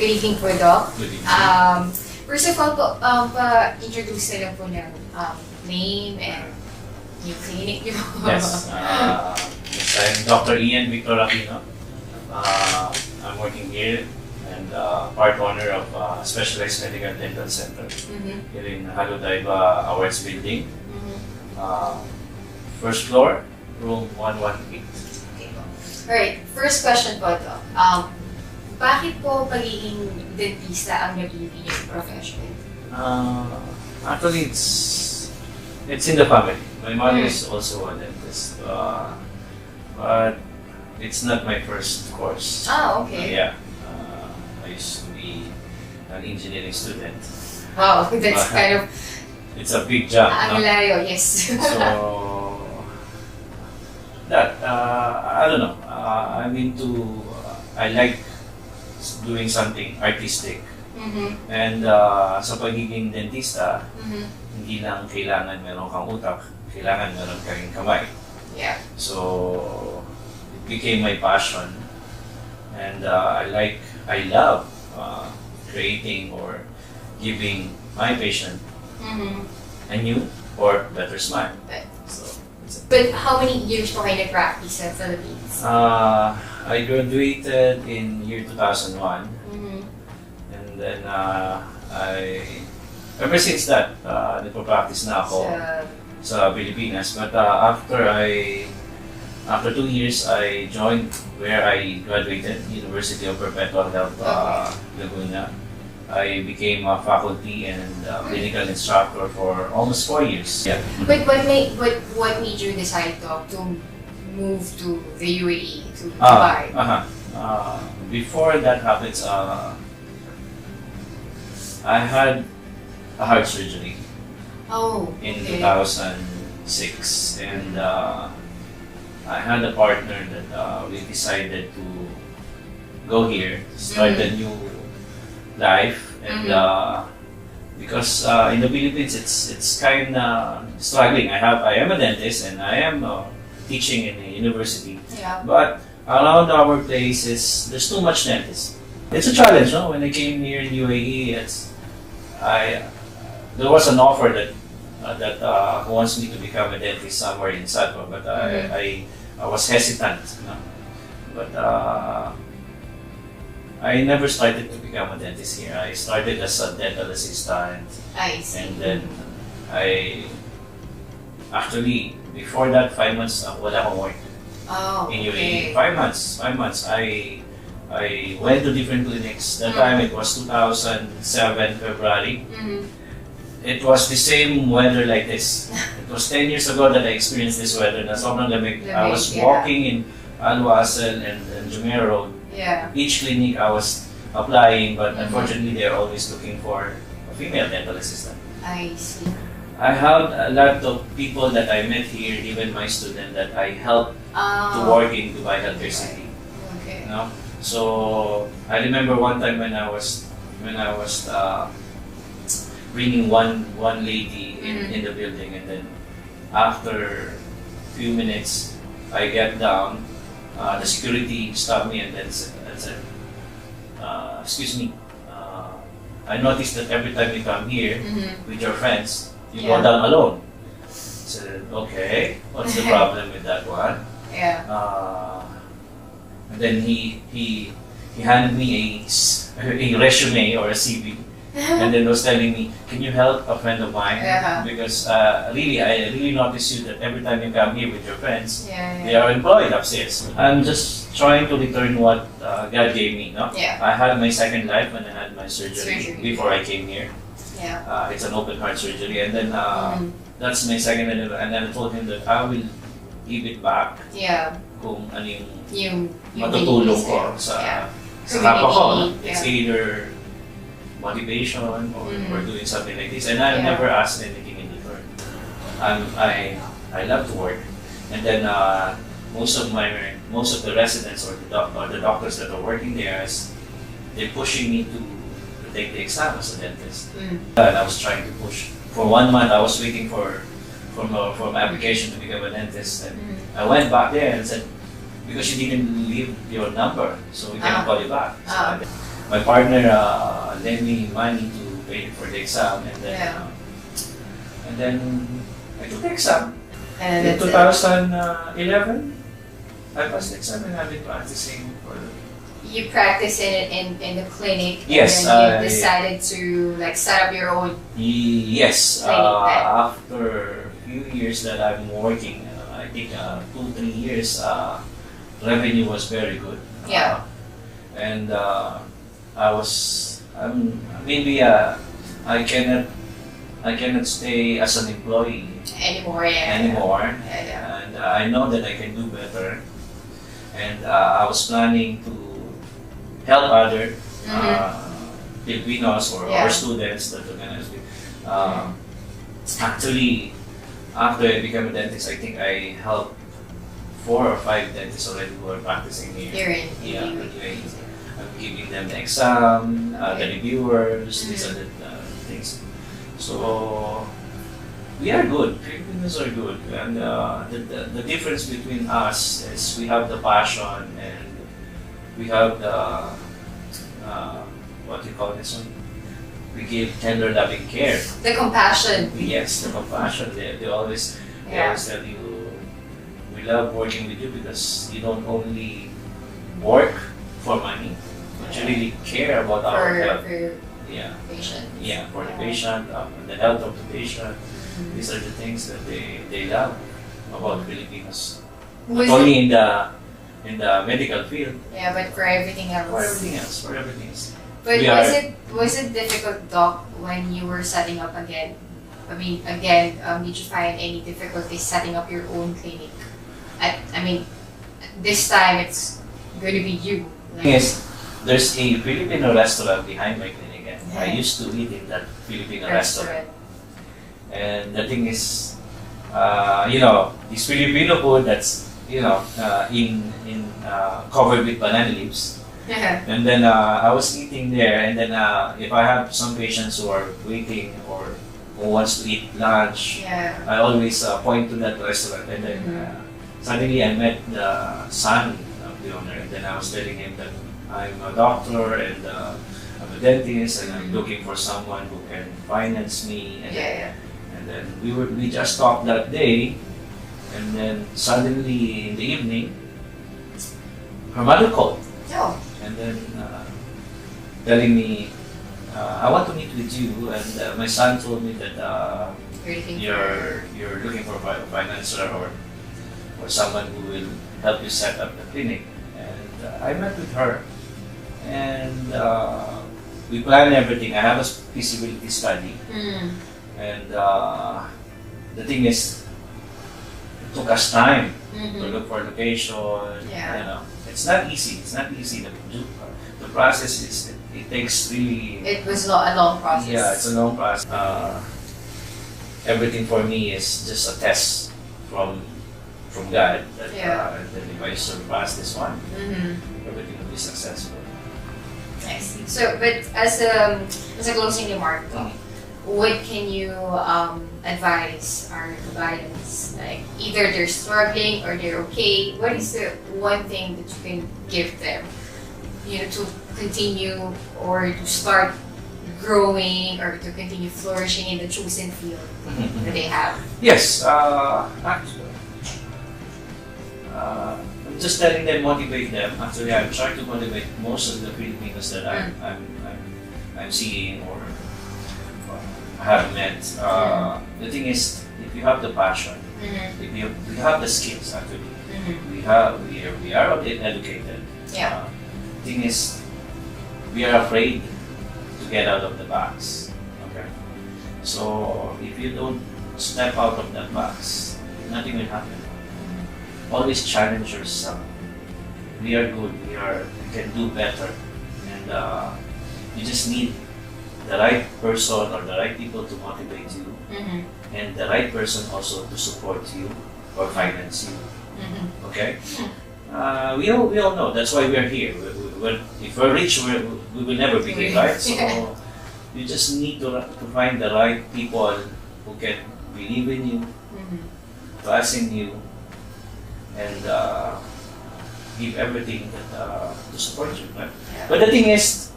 Good evening po, Doc. Good evening. First of all po, introduce na lang po ng name and yung clinic niyo. Yes. Yes, I'm Dr. Ian Victor Aquino. I'm working here and part owner of Specialized Medical Dental Center here in Haludaiba Awards Building. First floor, room 118. Okay po. Alright, first question po, Doc. Bakit po pagiging dentista ang napili niyong profession? Actually, it's in the family. My mother is also a dentist, but it's not my first course. Ah, okay. Yeah, I used to be an engineering student. Wow, that's kind of It's a big jump. ang layo, yes. So that I don't know. I'm into. I like doing something artistic. And sa pagiging dentista, hindi lang kailangan meron kang utak, kailangan meron kang kamay. Yeah. So it became my passion, and I love creating or giving my patient a new or better smile. So, But how many years po kayo nag-practice sa Philippines? I graduated in year 2001, and then ever since that, nagpa-practice na ako sa Pilipinas. But after 2 years, I joined where I graduated, University of Perpetual Health, Laguna. I became a faculty and clinical instructor for almost 4 years. Yeah. But what made you decide to move to the UAE, to Dubai? Before that happens, I had a heart surgery in 2006, and I had a partner that we decided to go here, start a new life, and because in the Philippines it's kind of struggling. I am a dentist and I am teaching in a university, but around our places there's too much dentists. It's a challenge, no? When I came here in UAE, there was an offer that who wants me to become a dentist somewhere in Sadwa, but I was hesitant, no? But I never started to become a dentist here. I started as a dental assistant. I see. And then actually, before that, 5 months, wala akong work. In UAE. 5 months. I went to different clinics. That time it was 2007 February. It was the same weather like this. It was 10 years ago that I experienced this weather. Na sobrang lamig. I was walking in Al Wasl and Jumeirah Road. Each clinic I was applying, but unfortunately they're always looking for a female dental assistant. I see. I have a lot of people that I met here, even my student that I helped to work in Dubai Healthcare City. Okay. You know? So I remember one time when I was bringing one lady in the building, and then after a few minutes I get down. The security stopped me and then said, excuse me, I noticed that every time you come here with your friends, you go down alone. I said, okay, what's the problem with that one? And then he handed me a resume or a CV, and then was telling me, can you help a friend of mine? Because I really noticed you that every time you come here with your friends, they are employed upstairs. I'm just trying to return what God gave me. No? I had my second life when I had my surgery before I came here. It's an open heart surgery, and then that's my second, and then I told him that I will give it back. Kung ano yung matutulong ko sa kapwa ko. It's either motivation or doing something like this, and I've never asked anything in return. I love to work, and then most of the residents or the doctors that are working there, they're pushing me to take the exam as a dentist. And I was trying to push for 1 month. I was waiting for my application to become a dentist, and I went back there and said, because you didn't leave your number, so we cannot call you back. So my partner lent me money to pay for the exam, and then I took the exam. And In 2011, I passed the exam and I've been practicing for. You practice in the clinic, Yes, and then you decided to like set up your own. Yes, clinic then. after a few years that I'm working, I think 2-3 years, revenue was very good. Yeah. And maybe I cannot stay as an employee Anymore. anymore. Yeah. And I know that I can do better. And I was planning to help other Filipinos or students that are gonna actually, after I became a dentist, I think I helped 4 or 5 dentists already who are practicing here. Here in UAE. I'm giving them the exam, the reviewers, these are the things. So we are good. Filipinos are good, and the difference between us is we have the passion and we have the what do you call this one? We give tender loving care. The compassion. Yes, the compassion. They always tell you, we love working with you because you don't only work for money, but you really care about our health. Patient. Yeah, for the patient, the health of the patient. These are the things that they love about Filipinos. Not only in the medical field. Yeah, but for everything else. For everything else. But was it difficult, Doc, when you were setting up again? I mean, did you find any difficulties setting up your own clinic? This time it's going to be you. Yes, there's a Filipino restaurant behind my clinic, and I used to eat in that Filipino restaurant. And the thing is, this Filipino food that's covered with banana leaves. And then I was eating there, and then if I have some patients who are waiting or who wants to eat lunch, I always point to that restaurant. And then suddenly I met the son of the owner, and then I was telling him that I'm a doctor and I'm a dentist, and I'm looking for someone who can finance me. And then we just talked that day, and then suddenly in the evening, her mother called. And then telling me, I want to meet with you, and my son told me that you're looking for a financer or someone who will help you set up the clinic. And I met with her, and we planned everything. I have a feasibility study, and the thing is, it took us time to look for location. It's not easy. The process it takes really. It was not a long process. Yeah, it's a long process. Everything for me is just a test from God that then if I surpass this one, everything will be successful. I see. So, but as a closing remark, what can you advise our guidance? Like either they're struggling or they're okay. What is the one thing that you can give them, to continue or to start growing or to continue flourishing in the chosen field that they have? Yes, actually, I'm just telling them, motivate them. Actually, I'm trying to motivate most of the Filipinos that I'm seeing or have met. The thing is, if you have the passion, if you have the skills, actually, we are educated. The thing is, we are afraid to get out of the box. Okay, so if you don't step out of that box, nothing will happen. Always challenge yourself. We are good. We can do better, and you just need the right person or the right people to motivate you, and the right person also to support you or finance you. Okay? We all know that's why we are here. If we're rich, we will never be here, right? So you just need to find the right people who can believe in you, trust in you, and give everything to support you. Right? But the thing is,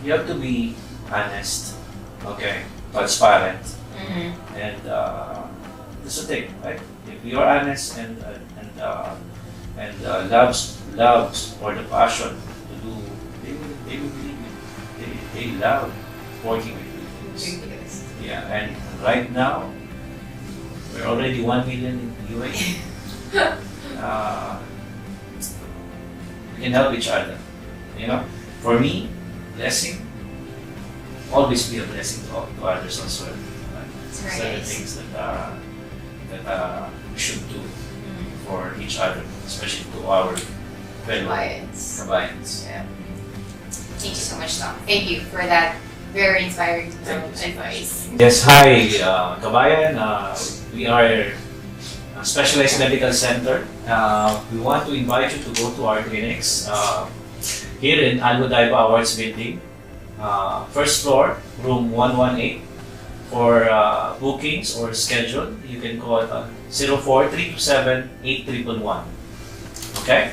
you have to be honest, okay, transparent, and that's the thing, right? If you're honest and loves or the passion to do, they will believe you. They love working with you. Yeah, and right now we're already 1 million in UAE. We can help each other. You know, for me, blessing, always be a blessing to others as well. Right? These are the things that we should do for each other, especially to our fellow kabayans. Yeah. Thank you so much, Tom. Thank you for that very inspiring advice. Yes, hi, kabayan. We are a specialized medical center. We want to invite you to go to our clinics here in Al Hudayba Awards Building, first floor, room 118. For bookings or schedule, you can call 04327-8111. Okay?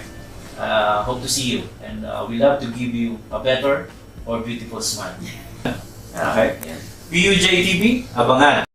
Hope to see you, and we love to give you a better or beautiful smile. Okay? PUJ TV, abangan!